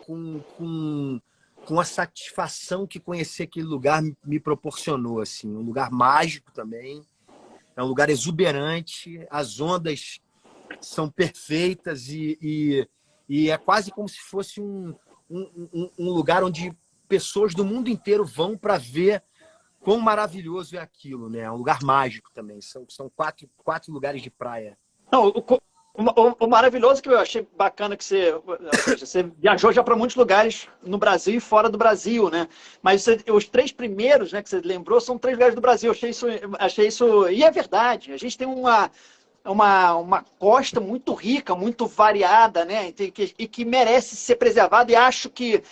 com a satisfação que conhecer aquele lugar me proporcionou. Assim, um lugar mágico também, é um lugar exuberante, as ondas são perfeitas e é quase como se fosse um lugar onde pessoas do mundo inteiro vão para ver quão maravilhoso é aquilo, né? É um lugar mágico também. São quatro lugares de praia.
Não, o maravilhoso que eu achei bacana que você viajou já para muitos lugares no Brasil e fora do Brasil, né? Mas os 3 primeiros, né, que você lembrou, são 3 lugares do Brasil. Achei isso e é verdade. A gente tem uma costa muito rica, muito variada, né? E que merece ser preservada, e acho que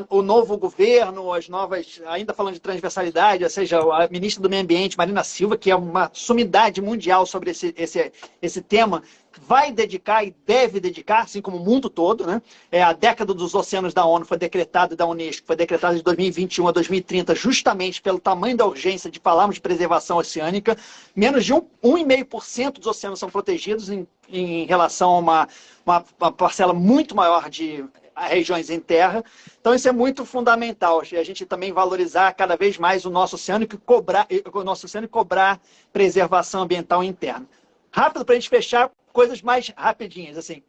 o novo governo, as novas, ainda falando de transversalidade, ou seja, a ministra do Meio Ambiente, Marina Silva, que é uma sumidade mundial sobre esse tema, vai dedicar e deve dedicar, assim como o mundo todo, né? A década dos oceanos da ONU foi decretada, da Unesco, foi decretada de 2021 a 2030, justamente pelo tamanho da urgência de falarmos de preservação oceânica. Menos de 1,5% dos oceanos são protegidos em relação a uma parcela muito maior de regiões em terra. Então isso é muito fundamental, a gente também valorizar cada vez mais o nosso oceano e cobrar preservação ambiental interna. Rápido para a gente fechar, coisas mais rapidinhas, assim.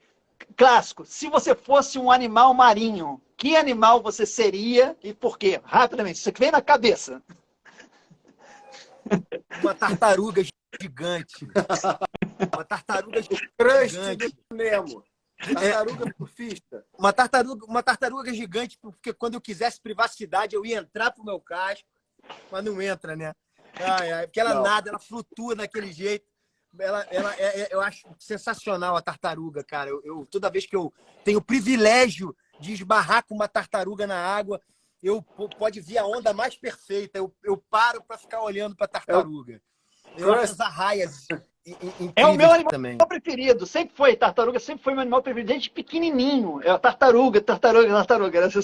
Clássico, se você fosse um animal marinho, que animal você seria e por quê? Rapidamente, isso que vem na cabeça.
Uma tartaruga gigante. Uma tartaruga gigante.
Do Nemo. Tartaruga surfista.
Uma tartaruga gigante, porque quando eu quisesse privacidade, eu ia entrar pro meu casco, mas não entra, né? Porque ela nada, ela flutua daquele jeito. Eu acho sensacional a tartaruga, cara. Toda vez que eu tenho o privilégio de esbarrar com uma tartaruga na água, pode vir a onda mais perfeita. Eu paro para ficar olhando para a tartaruga. Eu acho as arraias
é o meu animal
também.
preferido. Sempre foi. Tartaruga sempre foi meu animal preferido, desde pequenininho. É a tartaruga.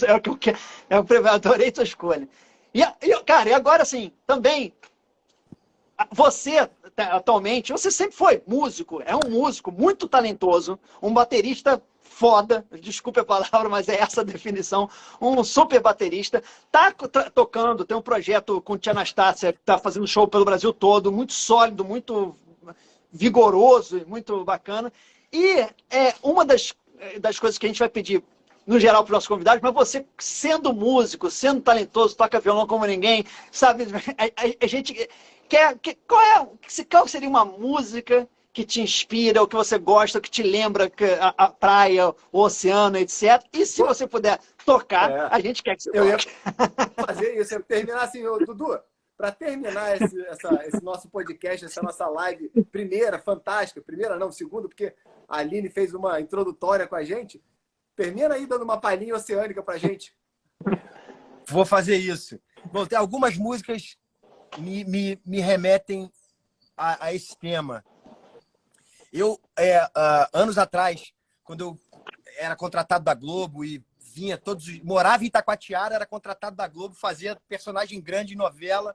É o que eu quero. Eu adorei sua escolha. Cara, e agora sim, também, você, atualmente, você sempre foi músico. É um músico muito talentoso, um baterista foda, desculpe a palavra, mas é essa a definição, um super baterista, tá tocando, tem um projeto com Tia Anastácia, que tá fazendo show pelo Brasil todo, muito sólido, muito vigoroso, muito bacana, e uma das coisas que a gente vai pedir, no geral, para os nossos convidados, mas você, sendo músico, sendo talentoso, toca violão como ninguém, sabe, a gente qual seria uma música que te inspira, o que você gosta, o que te lembra a praia, o oceano, etc. E se você puder tocar, a gente quer que você toque.
Eu ia fazer isso, eu ia terminar assim, Dudu, para terminar esse nosso podcast, essa nossa live, segunda, porque a Aline fez uma introdutória com a gente, termina aí dando uma palhinha oceânica pra gente.
Vou fazer isso. Bom, tem algumas músicas me remetem a esse tema. Eu, anos atrás, quando eu era contratado da Globo e morava em Itacoatiara, era contratado da Globo, fazia personagem grande em novela,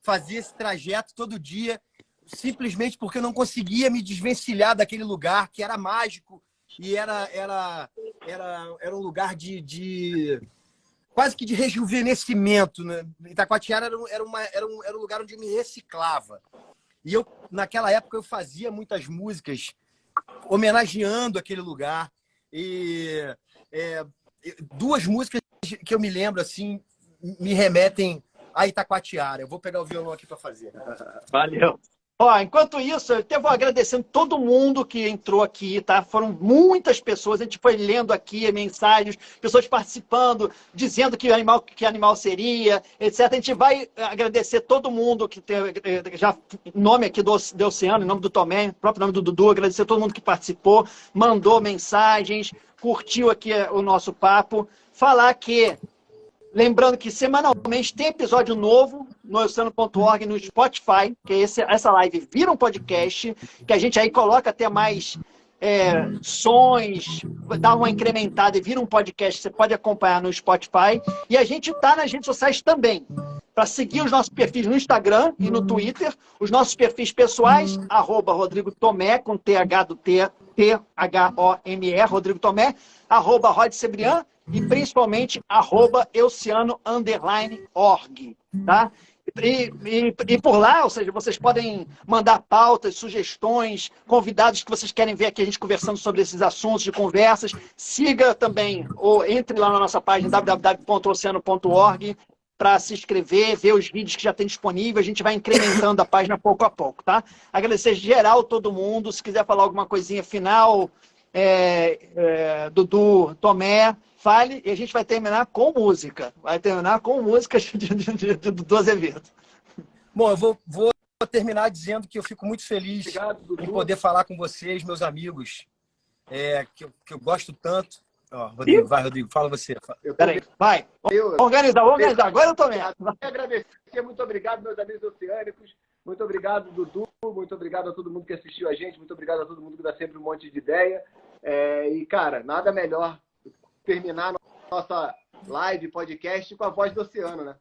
fazia esse trajeto todo dia, simplesmente porque eu não conseguia me desvencilhar daquele lugar que era mágico e era um lugar de quase que de rejuvenescimento, né? Itacoatiara era um lugar onde eu me reciclava. E naquela época, eu fazia muitas músicas homenageando aquele lugar. E 2 músicas que eu me lembro, assim, me remetem a Itacoatiara. Eu vou pegar o violão aqui para fazer.
Valeu. Ó, enquanto isso, eu até vou agradecendo todo mundo que entrou aqui, tá? Foram muitas pessoas, a gente foi lendo aqui mensagens, pessoas participando, dizendo que animal seria, etc. A gente vai agradecer todo mundo que tem já nome aqui do Oceano, em nome do Tomé, o próprio nome do Dudu, agradecer todo mundo que participou, mandou mensagens, curtiu aqui o nosso papo. Falar que lembrando que semanalmente tem episódio novo no oceano.org, no Spotify, que essa live vira um podcast, que a gente aí coloca até mais sons, dá uma incrementada e vira um podcast, você pode acompanhar no Spotify. E a gente está nas redes sociais também, para seguir os nossos perfis no Instagram e no Twitter, os nossos perfis pessoais, @Rodrigo Tomé, com TH do THOME, Rodrigo Tomé, @Rod Cebrian, e principalmente @Euciano_org, tá? E por lá, ou seja, vocês podem mandar pautas, sugestões, convidados que vocês querem ver aqui a gente conversando sobre esses assuntos de conversas. Siga também, ou entre lá na nossa página www.oceano.org para se inscrever, ver os vídeos que já tem disponível. A gente vai incrementando a página pouco a pouco, tá? Agradecer geral todo mundo. Se quiser falar alguma coisinha final, Dudu, Tomé, fale, e a gente vai terminar com música. Vai terminar com músicas do Azevedo.
Bom, eu vou terminar dizendo que eu fico muito feliz em poder falar com vocês, meus amigos, que eu gosto tanto. Ó, Rodrigo, vai, Rodrigo, fala você.
Peraí, vai. Organizar. Agora eu tô mesmo.
Agradecer, muito obrigado, meus amigos oceânicos. Muito obrigado, Dudu. Muito obrigado a todo mundo que assistiu a gente. Muito obrigado a todo mundo que dá sempre um monte de ideia. E, cara, nada melhor terminar nossa live, podcast com a voz do oceano, né?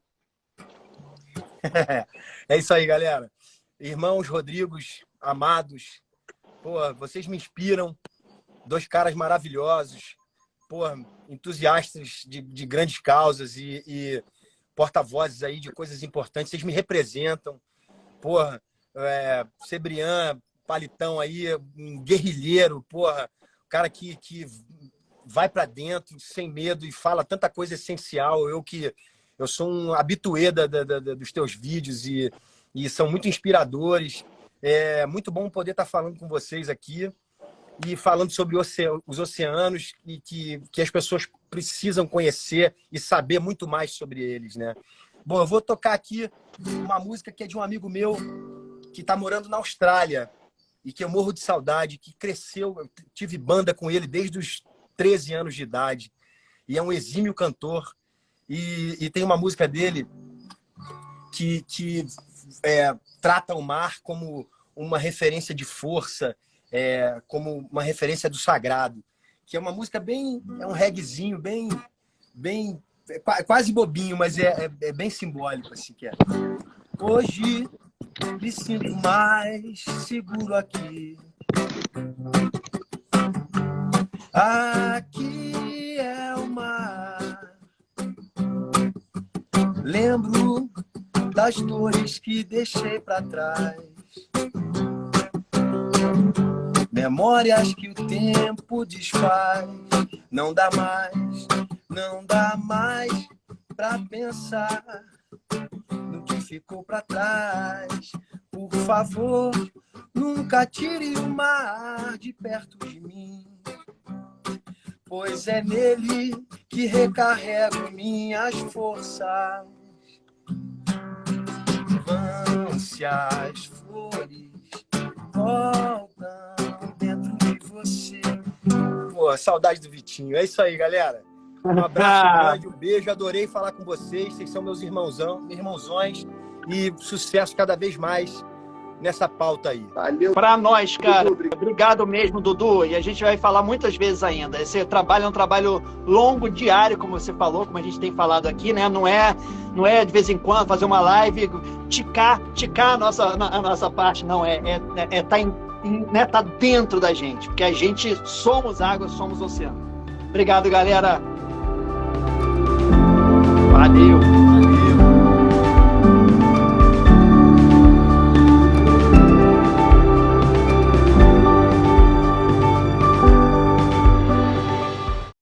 É isso aí, galera. Irmãos Rodrigos, amados, pô, vocês me inspiram. Dois caras maravilhosos, pô, entusiastas de grandes causas e porta-vozes aí de coisas importantes. Vocês me representam. Porra, Cebrian, Palitão aí, um guerrilheiro, porra, cara que vai para dentro sem medo e fala tanta coisa essencial. Eu sou um habitué dos teus vídeos e são muito inspiradores. É muito bom poder estar falando com vocês aqui e falando sobre os oceanos e que as pessoas precisam conhecer e saber muito mais sobre eles, né? Bom, eu vou tocar aqui uma música que é de um amigo meu que está morando na Austrália e que eu morro de saudade, que cresceu, eu tive banda com ele desde os 13 anos de idade, e é um exímio cantor, e tem uma música dele que trata o mar como uma referência de força, como uma referência do sagrado, que é uma música é um reguezinho bem quase bobinho, mas é bem simbólico, assim, que é. Hoje me sinto mais seguro aqui. Aqui é o mar. Lembro das dores que deixei pra trás. Memórias que o tempo desfaz. Não dá mais pra pensar no que ficou pra trás. Por favor, nunca tire o mar de perto de mim, pois é nele que recarrego minhas forças. Vão-se as flores, voltam dentro de você. Pô, saudade do Vitinho. É isso aí, galera. Um abraço grande, um beijo. Adorei falar com vocês. Vocês são meus irmãozões. E sucesso cada vez mais nessa pauta aí.
Valeu.
Para nós, cara. Obrigado mesmo, Dudu. E a gente vai falar muitas vezes ainda. Esse trabalho é um trabalho longo, diário, como você falou, como a gente tem falado aqui, né? Não é de vez em quando fazer uma live, ticar a nossa parte. Não, tá dentro da gente. Porque a gente somos água, somos oceano. Obrigado, galera. Valeu.